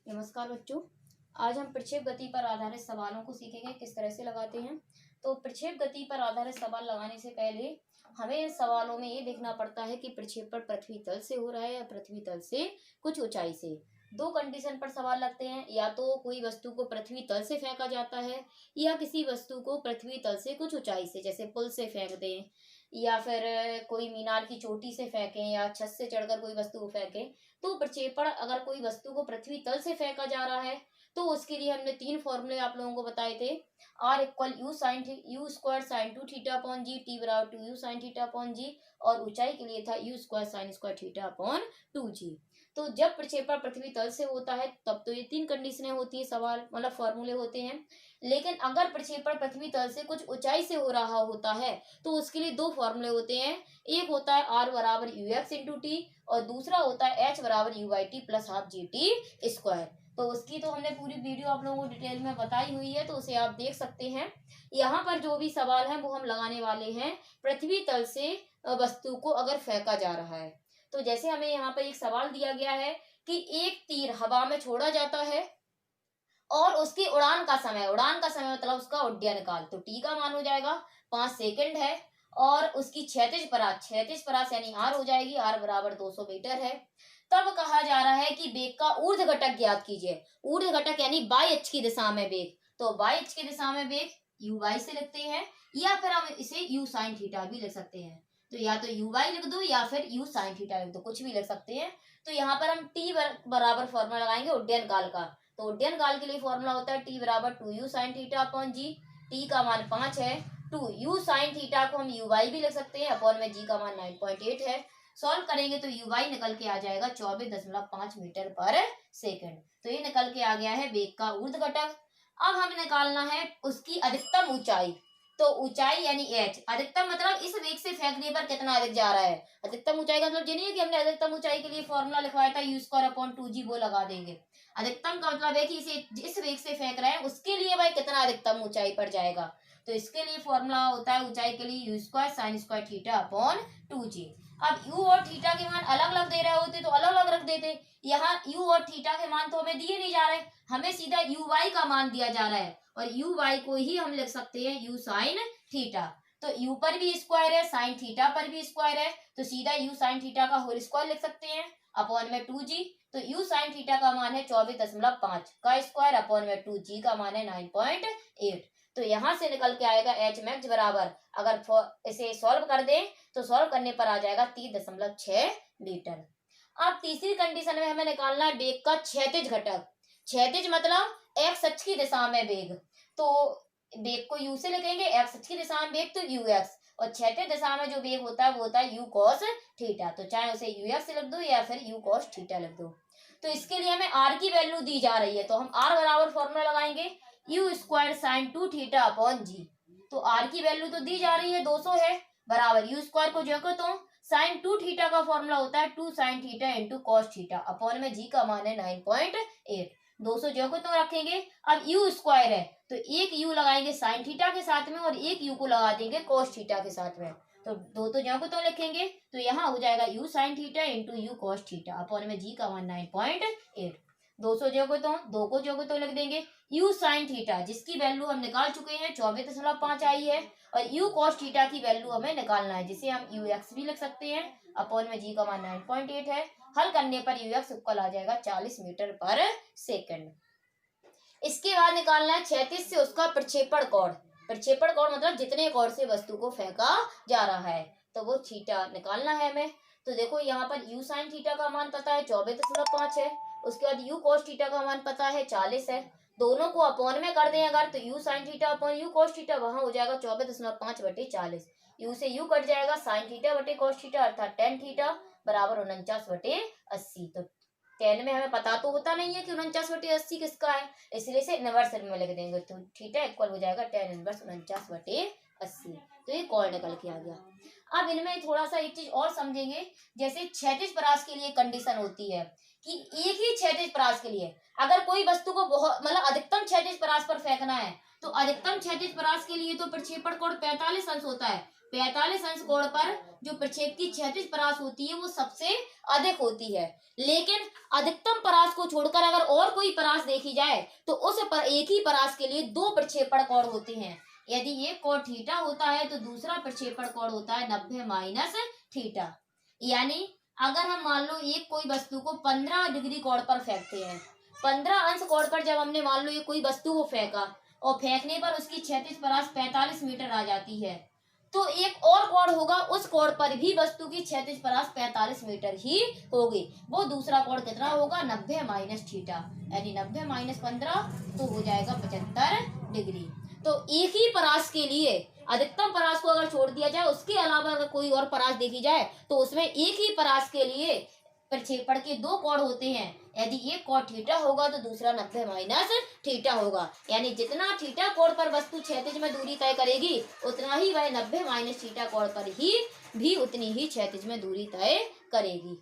नमस्कार बच्चों। आज हम प्रक्षेप गति पर आधारित सवालों को सीखेंगे किस तरह से लगाते हैं। तो प्रक्षेप गति पर आधारित सवाल लगाने से पहले हमें इन सवालों में ये देखना पड़ता है कि प्रक्षेपण पृथ्वी तल से हो रहा है या पृथ्वी तल से कुछ ऊंचाई से। दो कंडीशन पर सवाल लगते हैं, या तो कोई वस्तु को पृथ्वी तल से फेंका जाता है या किसी वस्तु को पृथ्वी तल से कुछ ऊंचाई से, जैसे पुल से फेंक दें या फिर कोई मीनार की चोटी से फेंकें या छत से चढ़कर कोई वस्तु को फेंकें। तो प्रक्षेपण अगर कोई वस्तु को पृथ्वी तल से फेंका जा रहा है तो उसके लिए हमने तीन फॉर्मूले आप लोगों को बताए थे। R equal u square sine two theta upon G, T बराबर two you sine theta upon G, और ऊंचाई के लिए था u square sine square theta upon two G. तो जब प्रक्षेपण पृथ्वी तल से होता है तब तो ये तीन कंडीशनें होती है, सवाल मतलब फॉर्मूले होते हैं। लेकिन अगर प्रक्षेपण पृथ्वी तल से कुछ ऊंचाई से हो रहा होता है तो उसके लिए दो फॉर्मूले होते हैं। एक होता है आर बराबर यू एक्स इंटू टी और दूसरा होता है एच बराबर you I T plus half G T square. तो उसकी तो हमने पूरी वीडियो आप लोगों को डिटेल में बताई हुई है, तो उसे आप देख सकते हैं। यहाँ पर जो भी सवाल है वो हम लगाने वाले हैं पृथ्वी तल से वस्तु को अगर फेंका जा रहा है। तो जैसे हमें यहाँ पर एक सवाल दिया गया है कि एक तीर हवा में छोड़ा जाता है और उसकी उड़ान का समय मतलब उसका उड्डयन काल, तो टी का मान हो जाएगा 5 सेकंड है, और उसकी क्षैतिज परास यानी आर हो जाएगी, आर बराबर 200 मीटर है। तब कहा जा रहा है कि वेग का ऊर्ध्व घटक ज्ञात कीजिए। ऊर्ध्व घटक यानी वाई अक्ष की दिशा में वेग, तो वाई अक्ष की दिशा में वेग यू वाई से लिखते हैं, या फिर हम इसे यू साइन थीटा भी लिख सकते हैं। तो या तो यू वाई लिख दो या फिर यू साइन थीटा लिख दो, कुछ भी लिख सकते हैं। तो यहाँ पर हम टी बराबर फॉर्मूला लगाएंगे उड्डयन काल का। तो उड्डयन काल के लिए फॉर्मूला होता है टी बराबर two you sine theta upon G, T का मान 5 है, टू यू साइन थीटा को हम यू वाई भी लिख सकते हैं, अपॉन में जी का मान 9.8 है। सॉल्व करेंगे तो यू वाई निकल के आ जाएगा 24.5 मीटर पर सेकंड। तो ये निकल के आ गया है वेग का ऊर्ध्व घटक। अब हमें निकालना है उसकी अधिकतम ऊंचाई। तो ऊंचाई यानी एच, अधिकतम मतलब इस वेग से फेंकने पर कितना अधिक जा रहा है। अधिकतम ऊंचाई का मतलब ये नहीं है कि हमने अधिकतम ऊंचाई के लिए फॉर्मूला लिखवाया था यू स्क्वायर अपॉन टू जी, वो लगा देंगे। अधिकतम का मतलब है कि इसे जिस वेग से फेंक रहे हैं उसके लिए भाई कितना अधिकतम ऊंचाई पर जाएगा। तो इसके लिए फॉर्मूला होता है ऊंचाई के लिए u square sine square theta upon two G. अब यू और थीटा के मान अलग अलग दे रहे होते तो अलग अलग रख देते। यहाँ यू और थीटा के मान तो हमें दिए नहीं जा रहे, हमें सीधा यू वाई का मान दिया जा रहा है, और यू वाई को ही हम लिख सकते हैं यू साइन थीटा। तो यू पर भी स्क्वायर है, साइन थीटा पर भी स्क्वायर है, तो सीधा यू साइन थीटा का होल स्क्वायर लिख सकते हैं अपॉन में टू जी। तो यू साइन थीटा का मान है 24.5 का स्क्वायर, अपॉन में टू जी का मान है 9.8। तो यहाँ से निकल के आएगा एच मैक्स बराबर, अगर इसे सॉल्व कर दें तो सॉल्व करने पर आ जाएगा 30.6 मीटर। अब तीसरी कंडीशन में हमें निकालना है वेग का क्षैतिज घटक। क्षैतिज मतलब एक्स अक्ष की दिशा में वेग, तो वेग को यू से लिखेंगे, एक्स अक्ष की दिशा में वेग तो यू एक्स, और क्षैतिज दिशा में जो वेग होता है वो होता है यू कॉस थीटा। तो चाहे उसे यू एक्स लिख दो या फिर यू कॉस थीटा लिख दो। तो इसके लिए हमें आर की वैल्यू दी जा रही है, तो हम आर बराबर फॉर्मूला लगाएंगे u square sine two theta upon G. तो आर की वैल्यू तो दी जा रही है 200 है, बराबर यू स्क्वायर को जो तो साइन टू थीटा का फॉर्मूला होता है two sine theta into cos theta, upon में जी का मान है 9.8। 200 जो को तो रखेंगे। अब यू स्क्वायर है तो एक यू लगाएंगे साइन थीटा के साथ में और एक यू को लगा देंगे कॉस थीटा के साथ में, तो दो तो जो को तो लिखेंगे, तो यहाँ हो जाएगा you sine theta into you cos theta, upon में जी का मान 9.8। 200 जो को तो दो को जो को तो लिख देंगे यू साइन थीटा, जिसकी वैल्यू हम निकाल चुके हैं 24.5 आई है, और यू कॉस थीटा की वैल्यू हमें निकालना है, जिसे हम यू एक्स भी लिख सकते हैं, अपॉन में जी का मान 9.8 है। हल करने पर यू एक्स इक्वल आ जाएगा 40 मीटर पर सेकंड। इसके बाद निकालना है क्षैतिज से उसका प्रक्षेपण कोण। प्रक्षेपण कोण मतलब जितने कोण से वस्तु को फेंका जा रहा है, तो वो थीटा निकालना है हमें। तो देखो यहाँ पर यू साइन थीटा का मान पता है 24.5 है, उसके बाद यू कॉस थीटा का मान पता है 40 है। दोनों को अपॉन में कर दें अगर, तो you sine theta upon you cos theta, वहां हो जाएगा 24.5 बटे 40। यू से यू कट जाएगा, साइन थीटा बटे कॉस थीटा अर्थात टेन थीटा बराबर 49/80। तो 10 में हमें पता तो होता नहीं है कि 49/80 किसका है, इसलिए से इनवर्स में लिख देंगे, तो थीटा इक्वल हो जाएगा 10 इनवर्स 49/80। तो ये कॉल निकल के आ गया। अब इनमें थोड़ा सा एक चीज और समझेंगे, जैसे क्षैतिज परास के लिए कंडीशन होती है कि एक ही क्षैतिज परास के लिए अगर कोई वस्तु को बहुत मतलब अधिकतम क्षैतिज परास पर फेंकना है, तो अधिकतम क्षैतिज परास के लिए तो प्रक्षेपण कोण 45 अंश होता है, 45 अंश कोण पर जो प्रक्षेप की क्षैतिज परास होती है वो सबसे अधिक होती है। लेकिन अधिकतम परास को छोड़कर अगर और कोई परास देखी जाए तो उस पर एक ही परास के लिए दो प्रक्षेपण कोण होते हैं। यदि ये कोण थीटा होता है तो दूसरा प्रक्षेपण कोण होता है 90 माइनस थीटा। यानी अगर हम मान लो एक कोई वस्तु को 15 डिग्री कोण पर फेंकते हैं, 15 अंश कोण पर जब हमने मान लो ये कोई वस्तु को फेंका और फेंकने पर उसकी क्षैतिज परास 45 मीटर आ जाती है, तो एक और कोण होगा, उस कोण पर भी वस्तु की क्षैतिज परास 45 मीटर ही होगी। वो दूसरा कोण कितना होगा? 90 माइनस थीटा, यानी 90 माइनस 15 तो हो जाएगा 75 डिग्री। तो एक ही परास के लिए अधिकतम परास को अगर छोड़ दिया जाए, उसके अलावा अगर कोई और परास देखी जाए तो उसमें एक ही परास के लिए प्रक्षेपण के दो कोण होते हैं। यदि एक कोण थीटा होगा तो दूसरा 90 माइनस थीटा होगा। यानी जितना थीटा कोण पर वस्तु क्षैतिज में दूरी तय करेगी उतना ही वह 90 माइनस थीटा कोण पर ही भी उतनी ही क्षैतिज में दूरी तय करेगी।